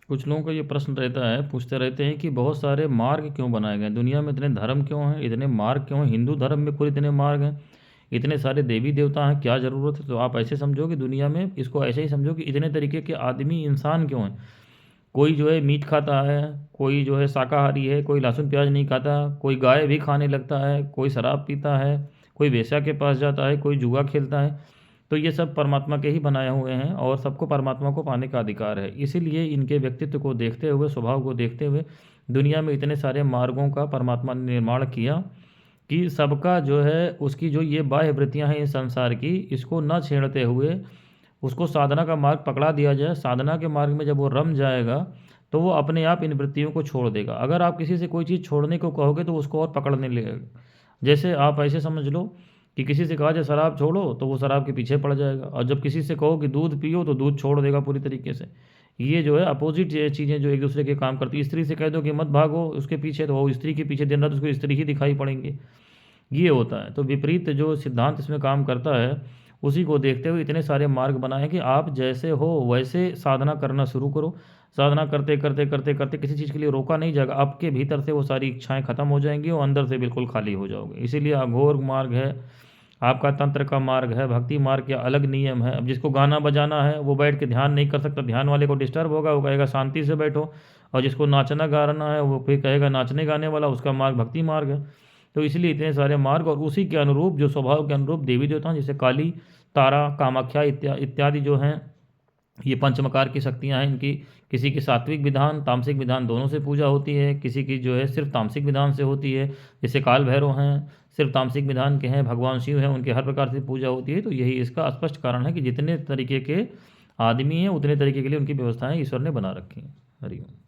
कुछ लोगों का ये प्रश्न रहता है, पूछते रहते हैं कि बहुत सारे मार्ग क्यों बनाए गए हैं? दुनिया में इतने धर्म क्यों हैं? इतने मार्ग क्यों हैं? हिंदू धर्म में खुद इतने मार्ग हैं, इतने सारे देवी देवता हैं, क्या ज़रूरत है? तो आप ऐसे समझो कि दुनिया में, इसको ऐसे ही समझो कि इतने तरीके के आदमी, इंसान क्यों हैं? कोई जो है मीट खाता है, कोई जो है शाकाहारी है, कोई लहसुन प्याज नहीं खाता, कोई गाय भी खाने लगता है, कोई शराब पीता है, कोई वेश्या के पास जाता है, कोई जुआ खेलता है। तो ये सब परमात्मा के ही बनाए हुए हैं और सबको परमात्मा को पाने का अधिकार है। इसीलिए इनके व्यक्तित्व को देखते हुए, स्वभाव को देखते हुए दुनिया में इतने सारे मार्गों का परमात्मा ने निर्माण किया कि सबका जो है, उसकी जो ये बाह्य वृत्तियां हैं इस संसार की, इसको न छेड़ते हुए उसको साधना का मार्ग पकड़ा दिया जाए। साधना के मार्ग में जब वो रम जाएगा तो वो अपने आप इन वृत्तियों को छोड़ देगा। अगर आप किसी से कोई चीज़ छोड़ने को कहोगे तो उसको और पकड़ने लगेगा। जैसे आप ऐसे समझ लो कि किसी से कहा जाए शराब छोड़ो तो वो शराब के पीछे पड़ जाएगा, और जब किसी से कहो कि दूध पियो तो दूध छोड़ देगा पूरी तरीके से। ये जो है अपोजिट ये चीज़ें जो एक दूसरे के काम करती है। स्त्री से कह दो कि मत भागो उसके पीछे, तो वो स्त्री के पीछे दिन रात उसको स्त्री ही दिखाई पड़ेंगे। ये होता है। तो विपरीत जो सिद्धांत इसमें काम करता है, उसी को देखते हुए इतने सारे मार्ग बनाए हैं कि आप जैसे हो वैसे साधना करना शुरू करो। साधना करते करते करते करते किसी चीज़ के लिए रोका नहीं जाएगा, आपके भीतर से वो सारी इच्छाएं खत्म हो जाएंगी और अंदर से बिल्कुल खाली हो जाओगे। इसीलिए अघोर मार्ग है, आपका तंत्र का मार्ग है, भक्ति मार्ग के अलग नियम है। अब जिसको गाना बजाना है वो बैठ के ध्यान नहीं कर सकता, ध्यान वाले को डिस्टर्ब होगा, वो कहेगा शांति से बैठो। और जिसको नाचना गाना है वो फिर कहेगा नाचने गाने वाला, उसका मार्ग भक्ति मार्ग है। तो इसलिए इतने सारे मार्ग, और उसी के अनुरूप जो स्वभाव के अनुरूप देवी देवता हैं, जैसे काली, तारा, कामाख्या इत्यादि जो हैं, ये पंचमकार की शक्तियां हैं इनकी। किसी की सात्विक विधान तामसिक विधान दोनों से पूजा होती है, किसी की जो है सिर्फ तामसिक विधान से होती है। जैसे काल भैरव हैं, सिर्फ तामसिक विधान के हैं, भगवान शिव हैं, उनके हर प्रकार से पूजा होती है। तो यही इसका स्पष्ट कारण है कि जितने तरीके के आदमी हैं उतने तरीके के लिए उनकी व्यवस्थाएं ईश्वर ने बना रखी हैं। हरिओम।